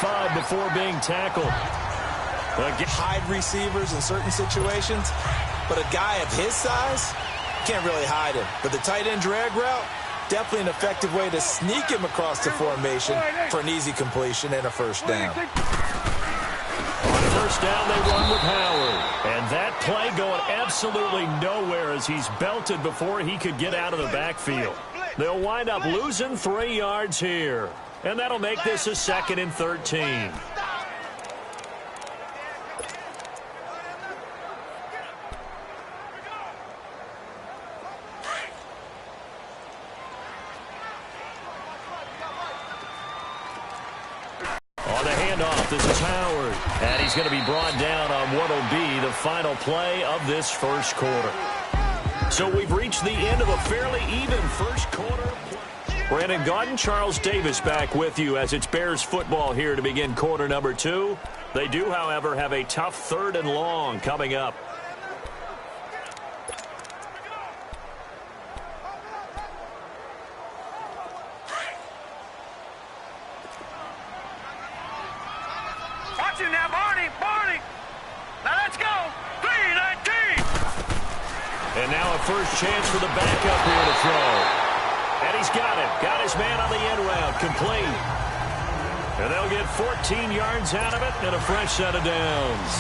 5 before being tackled. Hide receivers in certain situations, but a guy of his size can't really hide him. But the tight end drag route, definitely an effective way to sneak him across the formation for an easy completion and a first down. On first down, they run with Howard. And that play going absolutely nowhere as he's belted before he could get out of the backfield. They'll wind up losing 3 yards here. And that'll make this a 2nd and 13. On the handoff, this is Howard. And he's going to be brought down on what will be the final play of this first quarter. So we've reached the end of a fairly even first quarter. Brandon Gaudin, Charles Davis back with you as it's Bears football here to begin quarter number 2. They do, however, have a tough 3rd and long coming up. Now, Barney. Now let's go. 3-19. And now a first chance for the backup here to throw. And he's got it. Got his man on the end route. Complete. And they'll get 14 yards out of it and a fresh set of downs.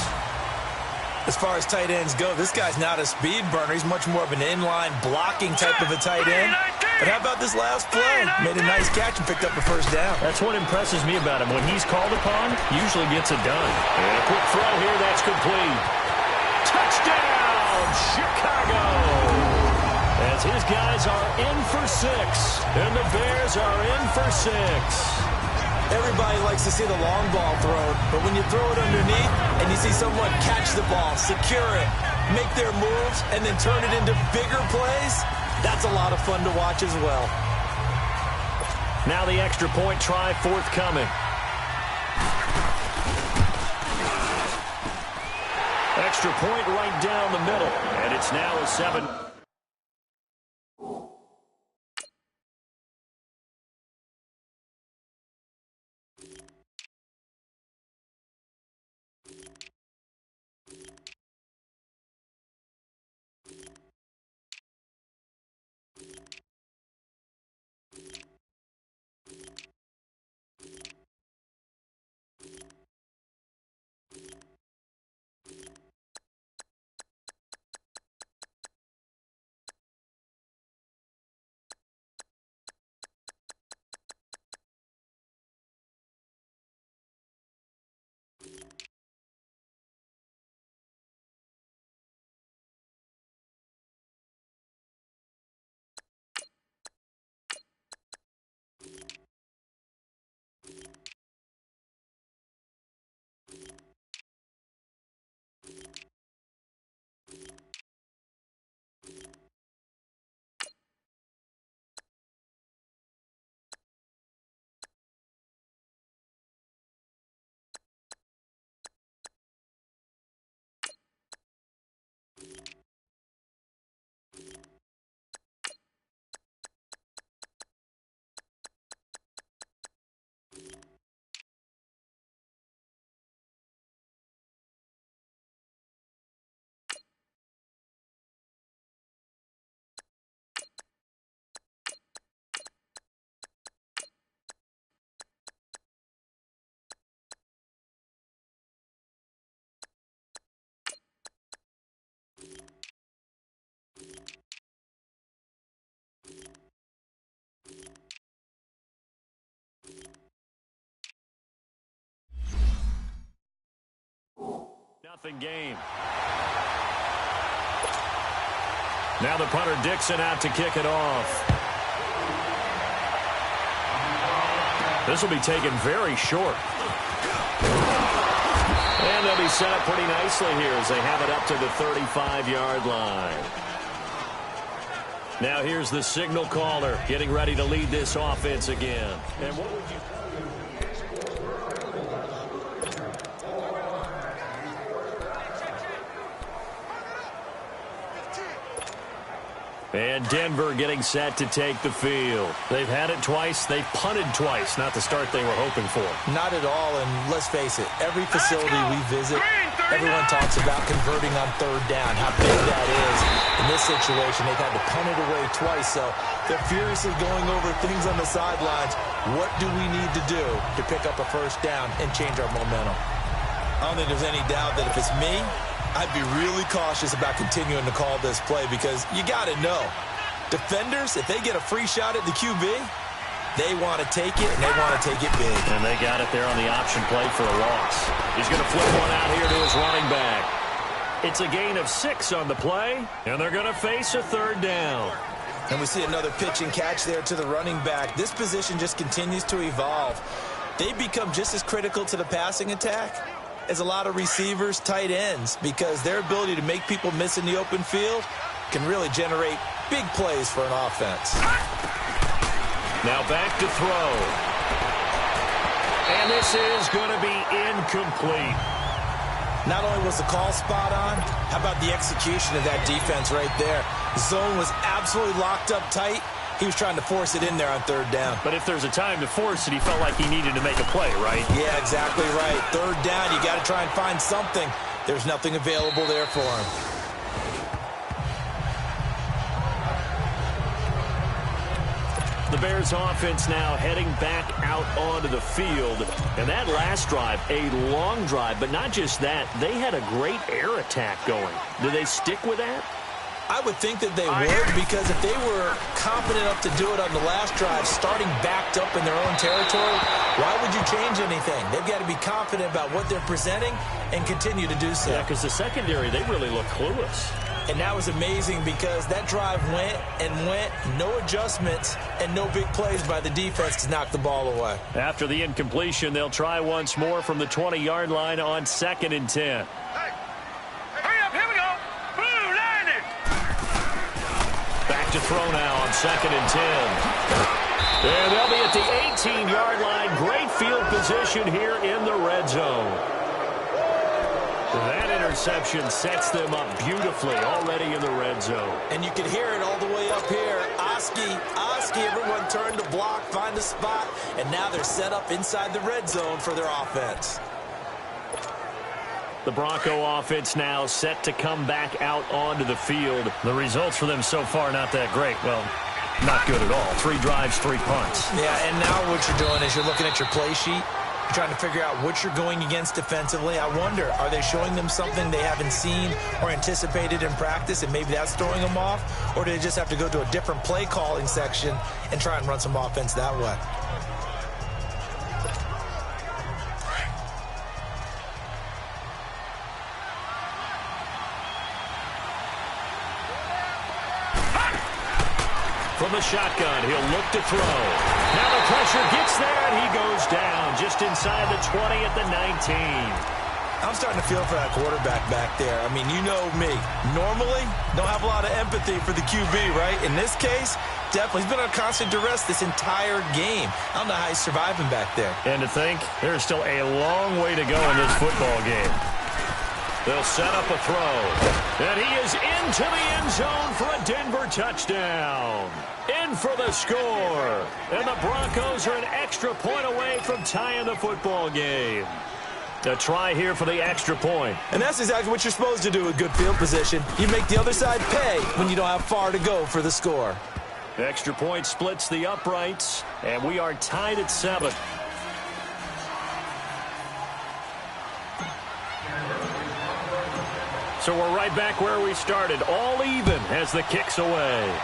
As far as tight ends go, this guy's not a speed burner. He's much more of an inline blocking type of a tight end. But how about this last play? Made a nice catch and picked up a first down. That's what impresses me about him. When he's called upon, usually gets it done. And a quick throw here, that's complete. Touchdown, Chicago! As his guys are in for 6, and the Bears are in for 6. Everybody likes to see the long ball thrown, but when you throw it underneath and you see someone catch the ball, secure it, make their moves, and then turn it into bigger plays, that's a lot of fun to watch as well. Now the extra point try forthcoming. Extra point right down the middle, and it's now a 7. Nothing game. Now the punter Dixon out to kick it off. This will be taken very short. And they'll be set up pretty nicely here as they have it up to the 35-yard line. Now here's the signal caller getting ready to lead this offense again. And what would you... And Denver getting set to take the field. They've had it twice. They've punted twice. Not the start they were hoping for. Not at all, and let's face it, every facility we visit, everyone talks about converting on third down, how big that is. In this situation, they've had to punt it away twice, so they're furiously going over things on the sidelines. What do we need to do to pick up a first down and change our momentum? I don't think there's any doubt that if it's me, I'd be really cautious about continuing to call this play because you got to know, defenders, if they get a free shot at the QB, they want to take it, and they want to take it big. And they got it there on the option play for a loss. He's going to flip one out here to his running back. It's a gain of 6 on the play, and they're going to face a third down. And we see another pitch and catch there to the running back. This position just continues to evolve. They become just as critical to the passing attack as a lot of receivers, tight ends, because their ability to make people miss in the open field can really generate big plays for an offense. Now back to throw. And this is going to be incomplete. Not only was the call spot on, how about the execution of that defense right there? The zone was absolutely locked up tight. He was trying to force it in there on third down. But if there's a time to force it, he felt like he needed to make a play, right? Yeah, exactly right. Third down, you got to try and find something. There's nothing available there for him. The Bears offense now heading back out onto the field. And that last drive, a long drive, but not just that, they had a great air attack going. Do they stick with that? I would think that they would, because if they were confident enough to do it on the last drive, starting backed up in their own territory, why would you change anything? They've got to be confident about what they're presenting and continue to do so. Yeah, because the secondary, they really look clueless. And that was amazing because that drive went and went, no adjustments, and no big plays by the defense to knock the ball away. After the incompletion, they'll try once more from the 20-yard line on 2nd and 10. To throw now on 2nd and 10. And they'll be at the 18-yard line. Great field position here in the red zone. That interception sets them up beautifully already in the red zone. And you can hear it all the way up here. Oski, everyone turned to block, find a spot, and now they're set up inside the red zone for their offense. The Bronco offense now set to come back out onto the field. The results for them so far not that great. Well, not good at all. 3 drives, 3 punts. Yeah, and now what you're doing is you're looking at your play sheet. You're trying to figure out what you're going against defensively. I wonder, are they showing them something they haven't seen or anticipated in practice, and maybe that's throwing them off? Or do they just have to go to a different play calling section and try and run some offense that way? From the shotgun, he'll look to throw. Now the pressure gets there, and he goes down just inside the 20 at the 19. I'm starting to feel for that quarterback back there. I mean, you know me. Normally, don't have a lot of empathy for the QB, right? In this case, definitely. He's been on constant duress this entire game. I don't know how he's surviving back there. And to think, there's still a long way to go in this football game. They'll set up a throw. And he is into the end zone for a Denver touchdown. In for the score. And the Broncos are an extra point away from tying the football game. A try here for the extra point. And that's exactly what you're supposed to do with good field position. You make the other side pay when you don't have far to go for the score. The extra point splits the uprights. And we are tied at 7. So we're right back where we started, all even as the kick's away.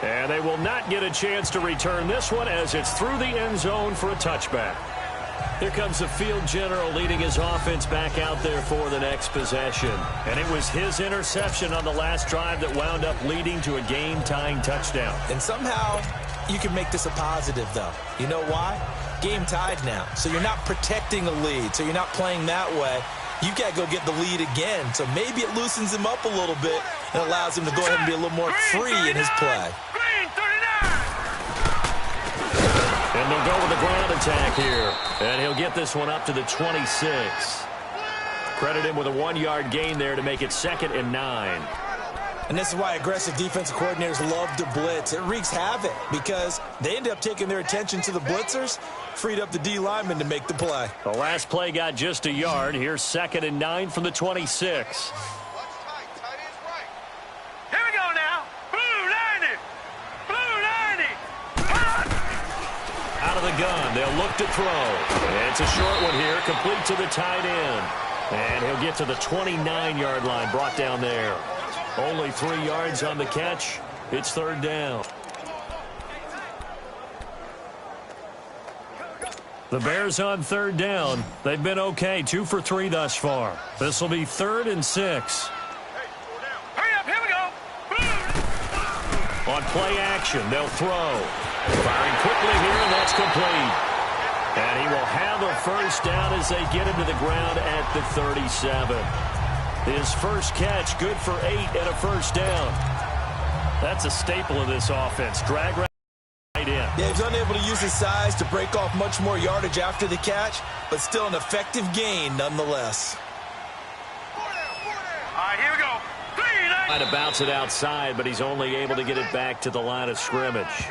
And they will not get a chance to return this one as it's through the end zone for a touchback. Here comes the field general leading his offense back out there for the next possession. And it was his interception on the last drive that wound up leading to a game-tying touchdown. And somehow you can make this a positive, though. You know why? Game tied now. So you're not protecting a lead. So you're not playing that way. You got to go get the lead again. So maybe it loosens him up a little bit and allows him to go ahead and be a little more free in his play. And they'll go with the ground attack here. And he'll get this one up to the 26. Credit him with a 1-yard gain there to make it 2nd and 9. And this is why aggressive defensive coordinators love to blitz. It wreaks havoc because they end up taking their attention to the blitzers, freed up the D lineman to make the play. The last play got just a yard. Here's 2nd and 9 from the 26. Here we go now. Blue 90. Blue 90. Out of the gun. They'll look to throw. It's a short one here, complete to the tight end. And he'll get to the 29-yard line, brought down there. Only 3 yards on the catch. It's 3rd down. The Bears on 3rd down. They've been okay, 2 for 3 thus far. This will be 3rd and 6. Hurry up, here we go. On play action, they'll throw. Firing quickly here, and that's complete. And he will have a first down as they get him to the ground at the 37. His first catch, good for 8 and a first down. That's a staple of this offense. Drag right in. Yeah, he's unable to use his size to break off much more yardage after the catch, but still an effective gain nonetheless. All right, here we go. Trying to bounce it outside, but he's only able to get it back to the line of scrimmage.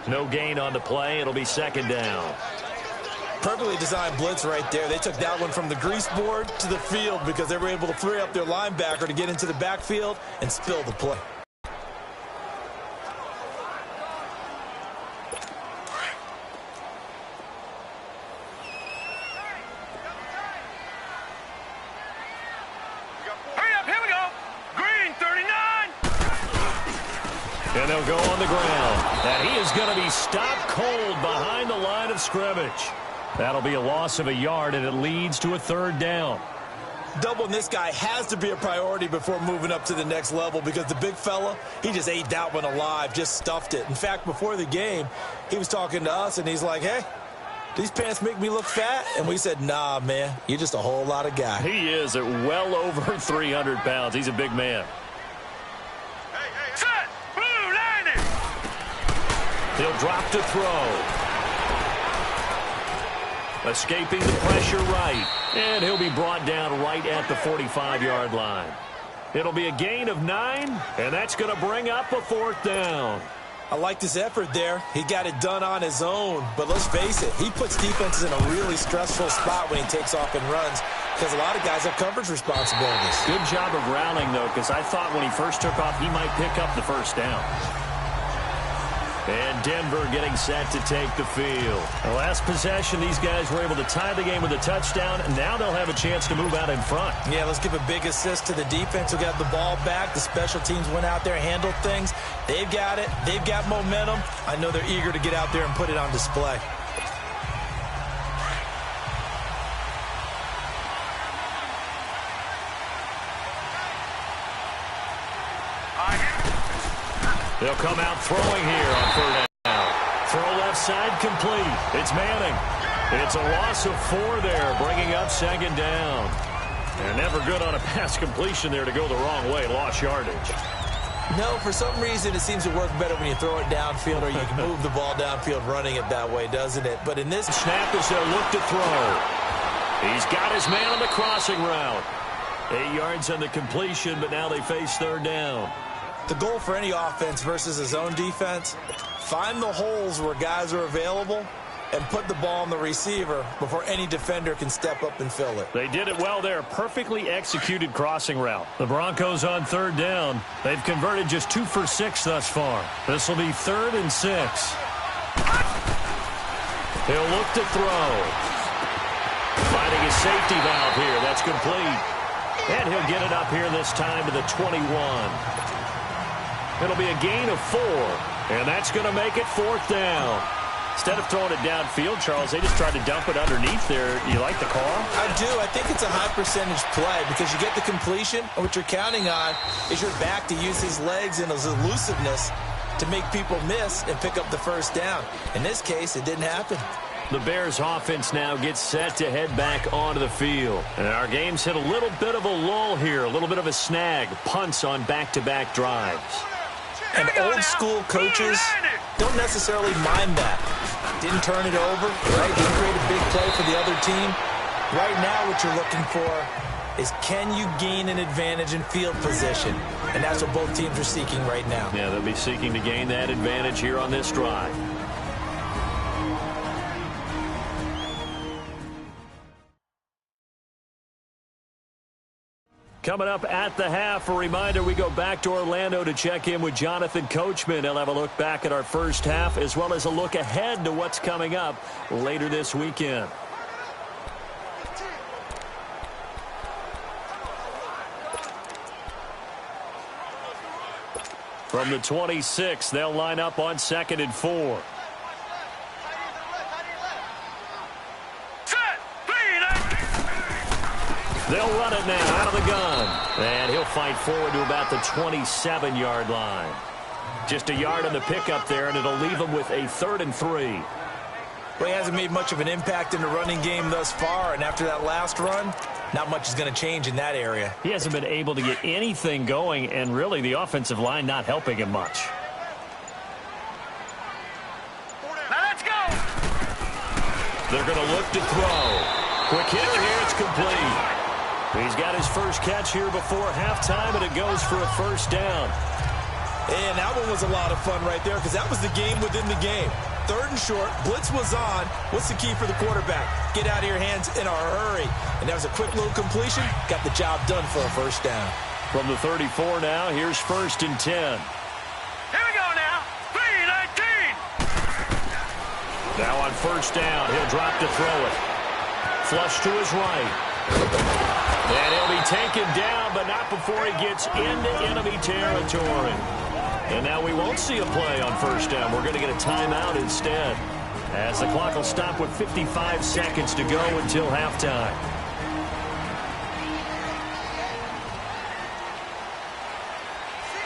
No gain on the play. It'll be 2nd down. Perfectly designed blitz right there. They took that one from the grease board to the field because they were able to free up their linebacker to get into the backfield and spill the play. Hurry up, here we go. Green 39. And they'll go on the ground. And he is going to be stopped cold behind the line of scrimmage. That'll be a loss of a yard, and it leads to a 3rd down. Doubling this guy has to be a priority before moving up to the next level because the big fella, he just ate that one alive, just stuffed it. In fact, before the game, he was talking to us, and he's like, hey, these pants make me look fat? And we said, nah, man, you're just a whole lot of guy. He is at well over 300 pounds. He's a big man. Set. Blue 90. He'll drop to throw. Escaping the pressure right. And he'll be brought down right at the 45-yard line. It'll be a gain of 9, and that's going to bring up a 4th down. I liked his effort there. He got it done on his own. But let's face it, he puts defenses in a really stressful spot when he takes off and runs because a lot of guys have coverage responsibilities. Good job of rallying, though, because I thought when he first took off, he might pick up the first down. And Denver getting set to take the field. The last possession, these guys were able to tie the game with a touchdown, and now they'll have a chance to move out in front. Yeah, let's give a big assist to the defense who got the ball back. The special teams went out there, handled things. They've got it. They've got momentum. I know they're eager to get out there and put it on display. They'll come out throwing here on 3rd down. Throw left side complete. It's Manning. It's a loss of 4 there, bringing up 2nd down. And never good on a pass completion there to go the wrong way. Lost yardage. No, for some reason it seems to work better when you throw it downfield or you can move the ball downfield running it that way, doesn't it? But in this snap is they'll look to throw. He's got his man on the crossing route. 8 yards on the completion, but now they face 3rd down. The goal for any offense versus a zone defense, find the holes where guys are available and put the ball on the receiver before any defender can step up and fill it. They did it well there. Perfectly executed crossing route. The Broncos on 3rd down. They've converted just 2 for 6 thus far. This will be 3rd and 6. He'll look to throw. Finding his safety valve here. That's complete. And he'll get it up here this time to the 21. It'll be a gain of 4, and that's going to make it 4th down. Instead of throwing it downfield, Charles, they just tried to dump it underneath there. You like the call? I do. I think it's a high-percentage play because you get the completion, and what you're counting on is your back to use his legs and his elusiveness to make people miss and pick up the first down. In this case, it didn't happen. The Bears offense now gets set to head back onto the field. And our game's hit a little bit of a lull here, a little bit of a snag. Punts on back-to-back drives. And old-school coaches don't necessarily mind that. Didn't turn it over, right? Didn't create a big play for the other team. Right now what you're looking for is can you gain an advantage in field position? And that's what both teams are seeking right now. Yeah, they'll be seeking to gain that advantage here on this drive. Coming up at the half, a reminder, we go back to Orlando to check in with Jonathan Coachman. He'll have a look back at our first half as well as a look ahead to what's coming up later this weekend. From the 26, they'll line up on 2nd and 4. They'll run it now out of the gun. And he'll fight forward to about the 27-yard line. Just a yard on the pickup there, and it'll leave him with a 3rd and 3. Well, he hasn't made much of an impact in the running game thus far, and after that last run, not much is going to change in that area. He hasn't been able to get anything going, and really the offensive line not helping him much. Now let's go. They're going to look to throw. Quick hitter here, it's complete. He's got his first catch here before halftime, and it goes for a first down. And that one was a lot of fun right there because that was the game within the game. 3rd and short, blitz was on. What's the key for the quarterback? Get out of your hands in a hurry. And that was a quick little completion. Got the job done for a first down. From the 34 now, here's 1st and 10. Here we go now. 3-19. Now on first down, he'll drop to throw it. Flush to his right. And he'll be taken down, but not before he gets into enemy territory. And now we won't see a play on first down. We're going to get a timeout instead, as the clock will stop with 55 seconds to go until halftime.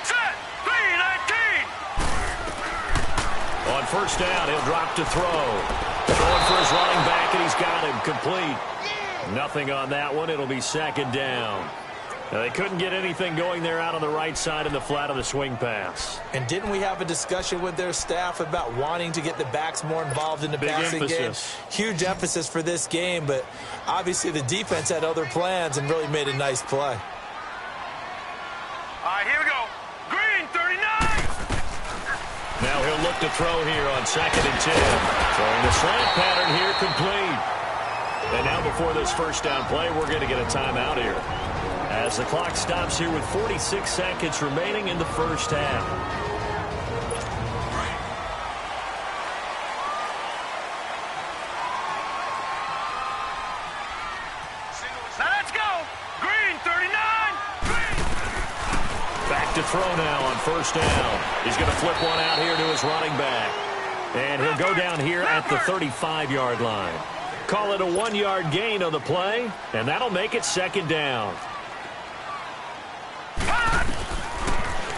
Set. 3-19. On first down, he'll drop to throw. Throwing for his running back, and he's got him complete. Nothing on that one. It'll be 2nd down. Now, they couldn't get anything going there out on the right side in the flat of the swing pass. And didn't we have a discussion with their staff about wanting to get the backs more involved in the passing game? Huge emphasis for this game, but obviously the defense had other plans and really made a nice play. All right, here we go. Green, 39. Now he'll look to throw here on 2nd and 10. Throwing the slant pattern here complete. And now before this first down play, we're going to get a timeout here, as the clock stops here with 46 seconds remaining in the first half. Now let's go. Green, 39. Back to throw now on first down. He's going to flip one out here to his running back. And he'll go down here at the 35-yard line. Call it a 1-yard gain on the play, and that'll make it 2nd down.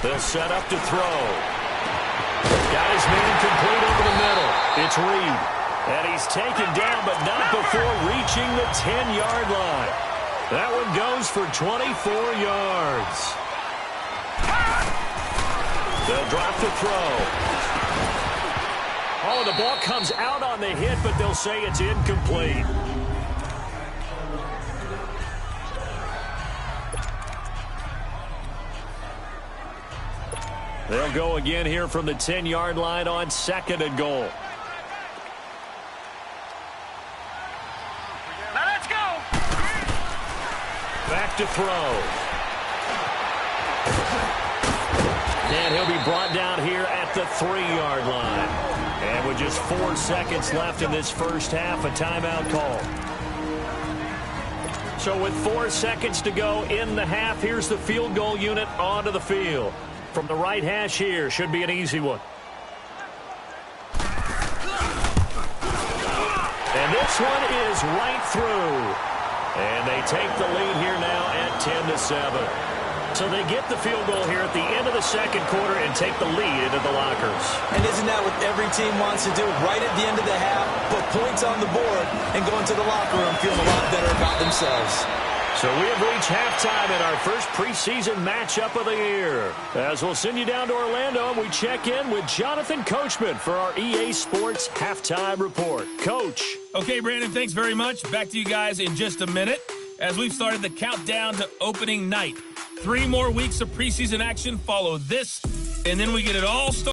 They'll set up to throw. Got his man complete over the middle. It's Reed. And he's taken down, but not before reaching the 10-yard line. That one goes for 24 yards. They'll drop to throw. Oh, the ball comes out on the hit, but they'll say it's incomplete. They'll go again here from the 10-yard line on 2nd and goal. Now let's go. Back to throw. And he'll be brought down here at the 3-yard line. And with just 4 seconds left in this first half, a timeout call. So with 4 seconds to go in the half, here's the field goal unit onto the field. From the right hash here, should be an easy one. And this one is right through. And they take the lead here now at 10-7. So they get the field goal here at the end of the second quarter and take the lead into the lockers. And isn't that what every team wants to do? Right at the end of the half, put points on the board and go into the locker room feeling a lot better about themselves. So we have reached halftime in our first preseason matchup of the year. As we'll send you down to Orlando, and we check in with Jonathan Coachman for our EA Sports Halftime Report. Coach. Okay, Brandon, thanks very much. Back to you guys in just a minute. as we've started the countdown to opening night. 3 more weeks of preseason action follow this, and then we get it all started.